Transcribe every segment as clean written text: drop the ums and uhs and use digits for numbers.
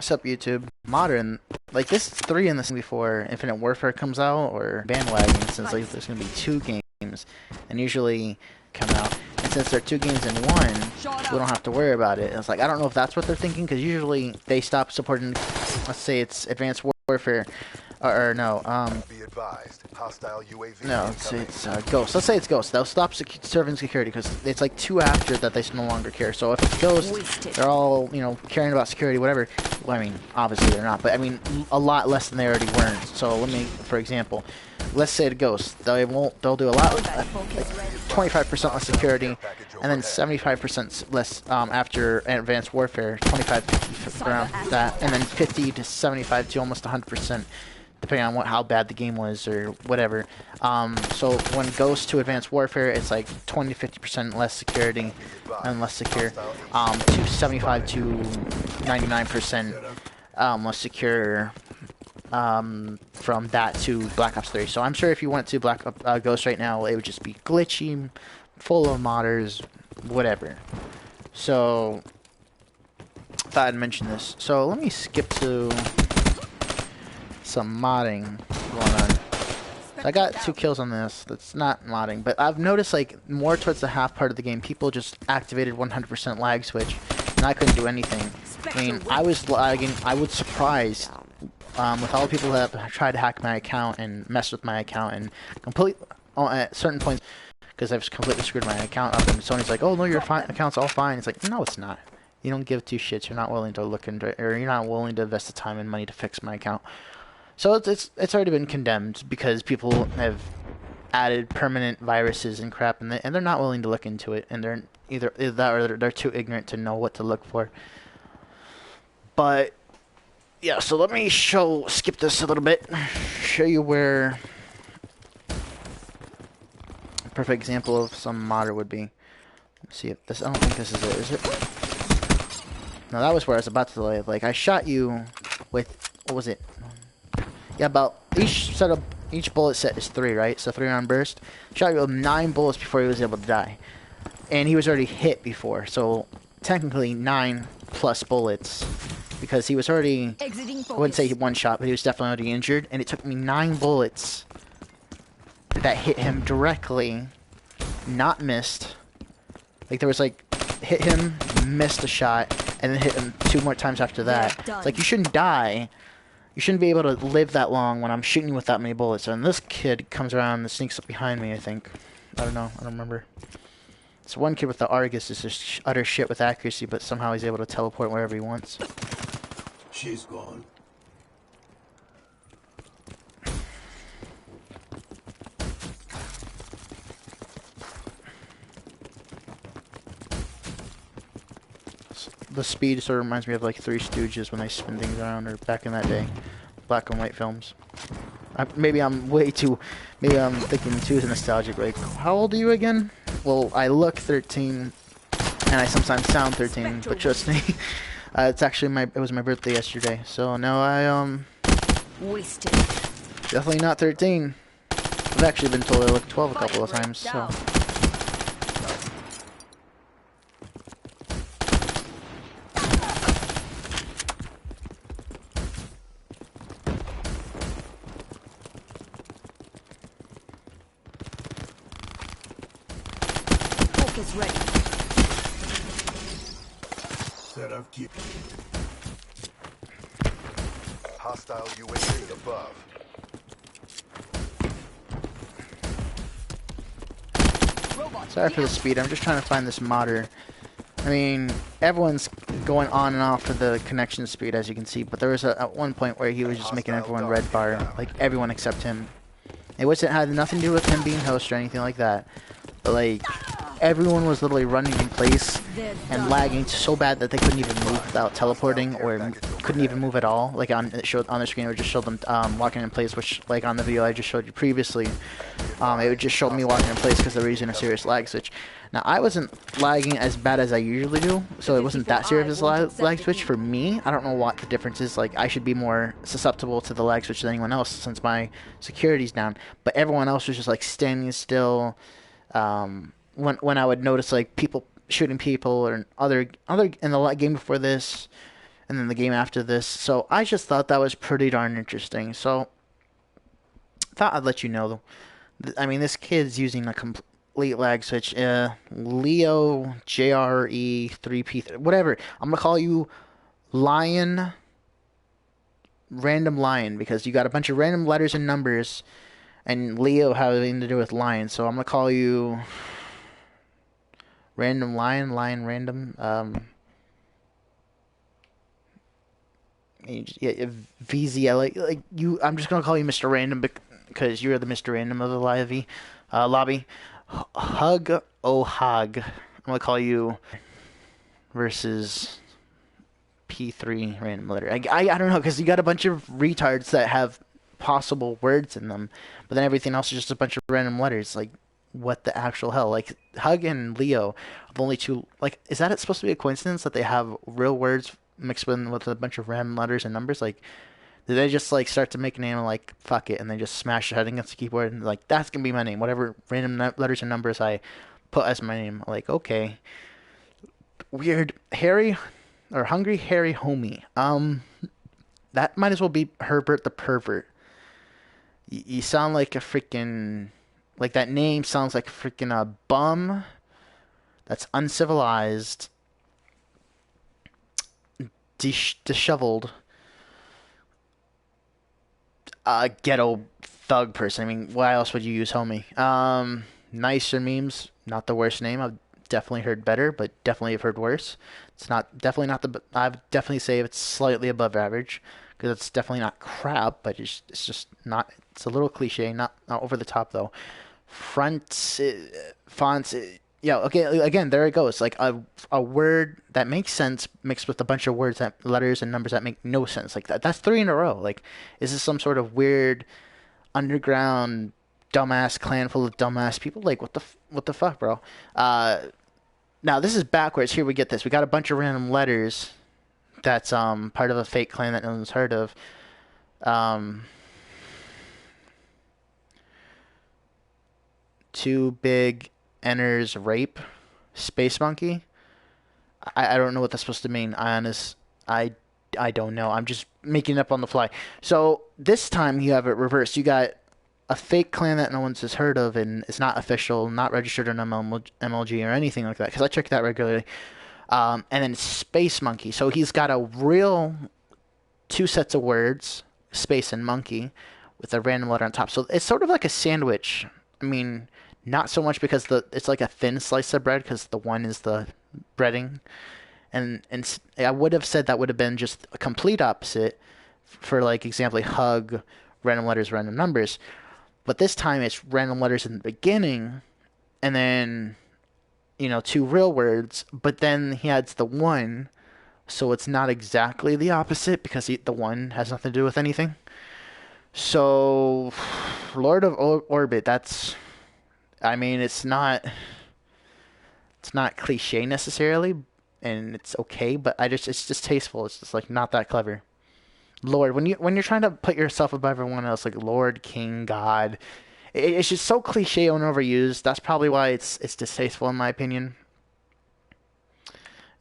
What's up, YouTube? Modern, like this is 3 in this before Infinite Warfare comes out, or Bandwagon, since like there's gonna be 2 games, and usually come out. And since they're 2 games in one, we don't have to worry about it. And it's like, I don't know if that's what they're thinking, because usually they stop supporting, let's say it's Advanced Warfare, or no, Be advised, hostile UAV no, it's Ghost. Let's say it's Ghost. They'll stop serving security because it's like 2 after that they no longer care. So if it's Ghost, they're all, you know, caring about security, whatever. Well, I mean, obviously they're not, but I mean, a lot less than they already weren't. So let me, for example, let's say it Ghost. They'll do a lot, like 25% less security, and then 75% less after Advanced Warfare, 25, 50 around that, and then 50 to 75 to almost 100%. Depending on how bad the game was or whatever. So when it goes to Advanced Warfare, it's like 20 to 50% less security and less secure. To 75 to 99% less secure from that to Black Ops 3. So I'm sure if you went to Black Ops Ghost right now, it would just be glitchy, full of modders, whatever. So thought I'd mention this. So let me skip to some modding going on. So I got 2 kills on this. That's not modding, but I've noticed like more towards the half part of the game, people just activated 100% lag switch, and I couldn't do anything. I mean, I was lagging. I was surprised with all the people that tried to hack my account and mess with my account and at certain points, because I've completely screwed my account up. And Sony's like, "Oh no, your account's all fine." It's like, no, it's not. You don't give 2 shits. You're not willing to look into it, or you're not willing to invest the time and money to fix my account. So it's already been condemned because people have added permanent viruses and crap, and they're not willing to look into it, and they're either that or they're too ignorant to know what to look for. But yeah, so let me skip this a little bit, show you where a perfect example of some modder would be. Let's see if this. I don't think this is it. Is it? No, that was where I was about to lay. Like I shot you with, what was it? Yeah, about each bullet set is 3, right? So 3-round burst. Shot you with 9 bullets before he was able to die, and he was already hit before. So technically 9 plus bullets, because he was already, I wouldn't say 1 shot, but he was definitely already injured. And it took me 9 bullets that hit him directly, not missed. Like there was like hit him, missed a shot, and then hit him 2 more times after that. It's like you shouldn't die. You shouldn't be able to live that long when I'm shooting you with that many bullets. And this kid comes around and sneaks up behind me, I think. I don't know. I don't remember. It's one kid with the Argus is just utter shit with accuracy, but somehow he's able to teleport wherever he wants. She's gone. The speed sort of reminds me of like 3 Stooges when they spin things around, or back in that day, black and white films. Maybe I'm thinking too nostalgic. Like, how old are you again? Well, I look 13, and I sometimes sound 13, but trust me, it's actually it was my birthday yesterday. So now I wasted. Definitely not 13. I've actually been told I look 12 a couple of times. So. Is ready. Set up, keep. Hostile UAV above. Sorry for the speed. I'm just trying to find this modder. I mean, everyone's going on and off for the connection speed, as you can see. But there was at one point where he was just making everyone red bar, like everyone except him. It had nothing to do with him being host or anything like that. But like, everyone was literally running in place and lagging so bad that they couldn't even move without teleporting, or couldn't even move at all. Like on the screen, it would just show them walking in place, which like on the video I just showed you previously, it would just show me walking in place because they were using a serious lag switch. Now I wasn't lagging as bad as I usually do, so it wasn't that serious as lag switch for me. I don't know what the difference is. Like I should be more susceptible to the lag switch than anyone else since my security's down, but everyone else was just like standing still. When I would notice like people shooting people or other in the game before this, and then the game after this. So I just thought that was pretty darn interesting. So thought I'd let you know. I mean, this kid's using a complete lag switch. Leo JRE 3P whatever. I'm gonna call you Lion. Random Lion, because you got a bunch of random letters and numbers, and Leo having to do with lion. So I'm gonna call you Random Lion. Lion Random. Yeah, VZL. Like you, I'm just gonna call you Mr. Random because you're the Mr. Random of the lobby. Hug Hog. I'm gonna call you versus P3 random letter. I don't know, because you got a bunch of retards that have possible words in them, but then everything else is just a bunch of random letters. Like, what the actual hell? Like, Hug and Leo are the only two. Like, is that supposed to be a coincidence that they have real words mixed with a bunch of random letters and numbers? Like, did they just like start to make a name and like fuck it, and they just smash their head against the keyboard and like, that's gonna be my name, whatever random letters and numbers I put as my name? Like, okay, weird. Harry or Hungry Harry Homie. That might as well be Herbert the Pervert. You sound like a freaking, like, that name sounds like freaking a bum that's uncivilized, disheveled, ghetto thug person. I mean, why else would you use Homie? Nicer memes, not the worst name. I've definitely heard better, but definitely have heard worse. It's definitely not the. I would definitely say it's slightly above average, because it's definitely not crap, but it's just not. It's a little cliche, not over the top though. Fonts. Yeah. Okay. Again, there it goes. Like a word that makes sense mixed with a bunch of letters and numbers that make no sense. Like that. That's 3 in a row. Like, is this some sort of weird underground dumbass clan full of dumbass people? Like, what the fuck, bro? Now this is backwards. Here we get this. We got a bunch of random letters. That's part of a fake clan that no one's heard of. Too big enters rape. Space monkey. I don't know what that's supposed to mean. I don't know. I'm just making it up on the fly. So this time you have it reversed. You got a fake clan that no one's has heard of, and it's not official, not registered on MLG or anything like that, because I check that regularly. And then Space Monkey. So he's got a real 2 sets of words, space and monkey, with a random letter on top. So it's sort of like a sandwich. I mean, not so much because it's like a thin slice of bread, because the one is the breading. And I would have said that would have been just a complete opposite for, like, example, hug, random letters, random numbers. But this time it's random letters in the beginning, and then, 2 real words, but then he adds the 1, so it's not exactly the opposite, because the 1 has nothing to do with anything. So, Lord of Orbit, it's not cliche necessarily, and it's okay, but it's just tasteful. It's just like not that clever. Lord, when you're trying to put yourself above everyone else, like Lord, King, God, it's just so cliche and overused. That's probably why it's distasteful in my opinion.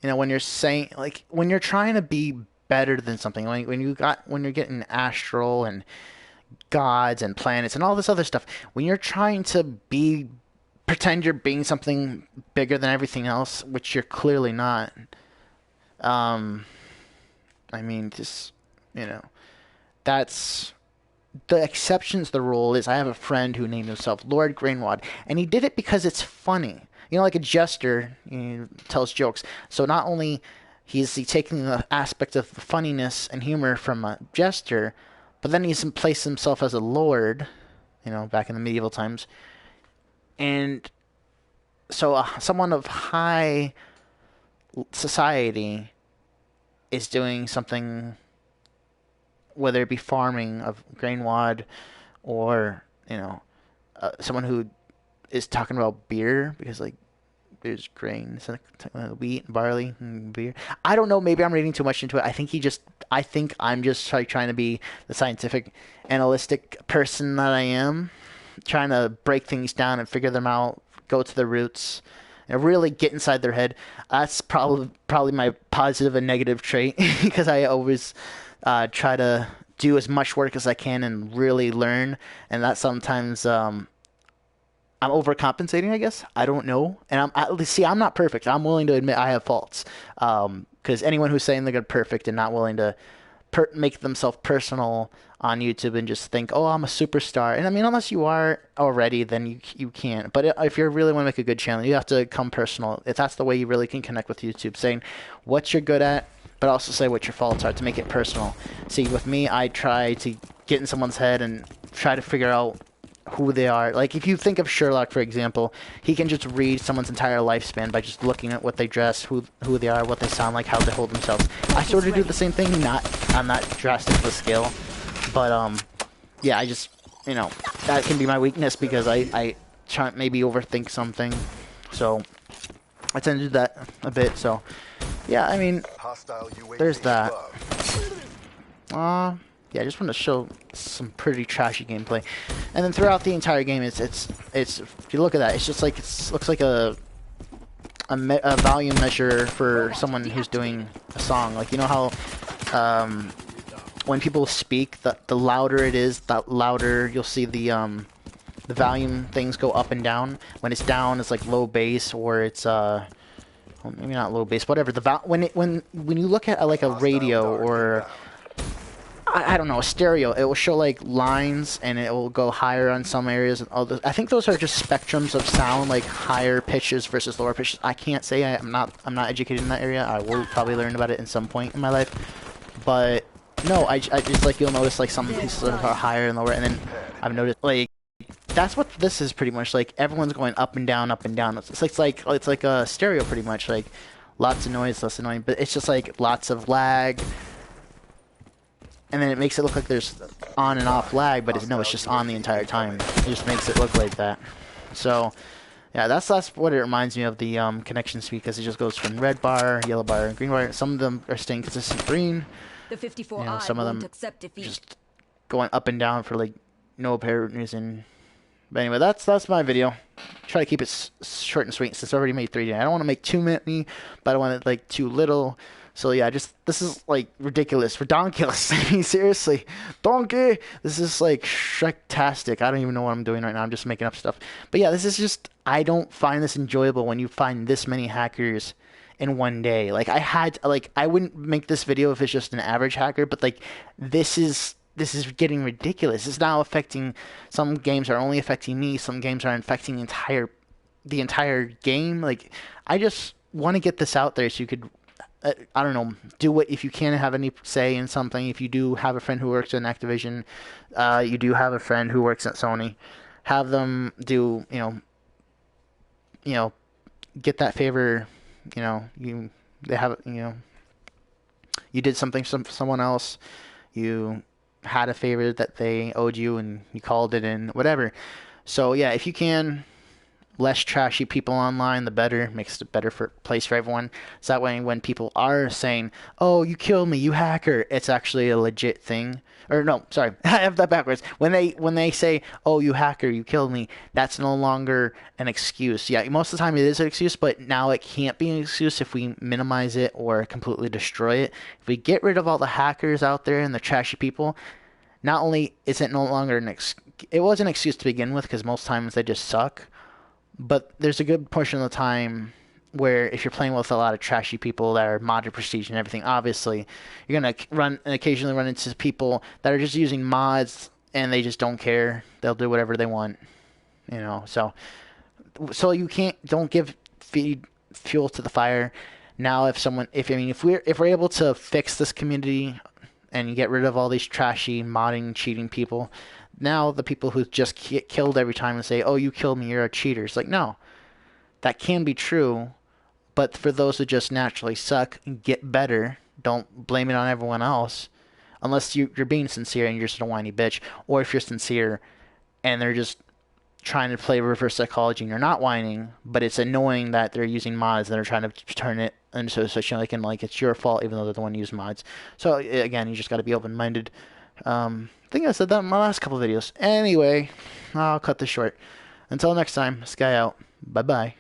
When you're saying, like, when you're trying to be better than something, when you're getting astral and gods and planets and all this other stuff, when you're trying to pretend you're being something bigger than everything else, which you're clearly not. That's the exception to the rule. Is I have a friend who named himself Lord Grainwad, and he did it because it's funny. Like a jester, tells jokes. So not only is he taking the aspect of funniness and humor from a jester, but then he's placed himself as a lord, back in the medieval times. And so someone of high society is doing something, whether it be farming of grainwad or, someone who is talking about beer, because, like, there's grain, wheat, barley, and beer. I don't know. Maybe I'm reading too much into it. I think I'm just like trying to be the scientific, analytic person that I am, trying to break things down and figure them out, go to the roots, and really get inside their head. That's probably my positive and negative trait because I always try to do as much work as I can and really learn, and that sometimes I'm overcompensating, I guess. I don't know. And I'm not perfect. I'm willing to admit I have faults. Because anyone who's saying they're perfect and not willing to make themselves personal on YouTube and just think, oh, I'm a superstar. And I mean, unless you are already, then you can't. But if you really want to make a good channel, you have to come personal. If that's the way you really can connect with YouTube, saying what you're good at, but also say what your faults are to make it personal. See, with me, I try to get in someone's head and try to figure out who they are. Like, if you think of Sherlock, for example, he can just read someone's entire lifespan by just looking at what they dress, who they are, what they sound like, how they hold themselves. I sort of do the same thing, not on that drastic of a scale, but yeah, I just, you know, that can be my weakness because I try maybe overthink something, so I tend to do that a bit. So yeah, I mean, there's that. Yeah, I just want to show some pretty trashy gameplay, and then throughout the entire game, it's if you look at that, it's just like looks like a volume measure for someone who's doing a song. Like, you know how when people speak, the louder it is, the louder you'll see the volume things go up and down. When it's down, it's like low bass, or it's well, maybe not low bass, whatever. When you look at like a radio or I don't know, a stereo, it will show like lines and it will go higher on some areas. I think those are just spectrums of sound, like higher pitches versus lower pitches. I can't say. I'm not educated in that area. I will probably learn about it in some point in my life. But no, I just like, you'll notice like some pieces are higher and lower, and then I've noticed like that's what this is pretty much. Like, everyone's going up and down, up and down. It's like a stereo pretty much. Like, lots of noise, less annoying, but it's just like lots of lag. And then it makes it look like there's on and off lag, but no, it's just on the entire time. It just makes it look like that. So, yeah, that's what it reminds me of, the connection speed, because it just goes from red bar, yellow bar, and green bar. Some of them are staying consistent green. The 54 you know, some of them just going up and down for like no apparent reason. But anyway, that's my video. Try to keep it short and sweet since I already made 3 days. I don't want to make too many, but I don't want it like too little. So yeah, this is like ridiculous, redonkulous. I mean, seriously, donkey. This is like Shrek-tastic. I don't even know what I'm doing right now. I'm just making up stuff. But yeah, this is just, I don't find this enjoyable when you find this many hackers in one day. Like, I wouldn't make this video if it's just an average hacker, but like, this is getting ridiculous. It's now affecting, some games are only affecting me. Some games are infecting the entire game. Like, I just want to get this out there so you could, I don't know, do it if you can have any say in something. If you do have a friend who works in Activision, you do have a friend who works at Sony, have them do, you know, get that favor, you did something for someone else, you had a favor that they owed you and you called it in, whatever. So yeah, if you can, less trashy people online, the better. Makes it a better place for everyone. So that way, when people are saying, "Oh, you killed me, you hacker," it's actually a legit thing. Or no, sorry, I have that backwards. When they say, "Oh, you hacker, you killed me," that's no longer an excuse. Yeah, most of the time it is an excuse, but now it can't be an excuse if we minimize it or completely destroy it. If we get rid of all the hackers out there and the trashy people, not only is it no longer it was an excuse to begin with, because most times they just suck. But there's a good portion of the time where if you're playing with a lot of trashy people that are modded prestige and everything, obviously you're going to occasionally run into people that are just using mods and they just don't care. They'll do whatever they want, So you don't feed fuel to the fire. Now if we're able to fix this community and get rid of all these trashy modding, cheating people, now the people who just get killed every time and say, "Oh, you killed me, you're a cheater." It's like, no, that can be true, but for those who just naturally suck, get better. Don't blame it on everyone else, unless you're being sincere and you're just a whiny bitch, or if you're sincere and they're just trying to play reverse psychology and you're not whining, but it's annoying that they're using mods that are trying to turn it into a situation like it's your fault, even though they're the one who used mods. So again, you just got to be open-minded. I think I said that in my last couple videos. Anyway, I'll cut this short. Until next time, Sky out. Bye-bye.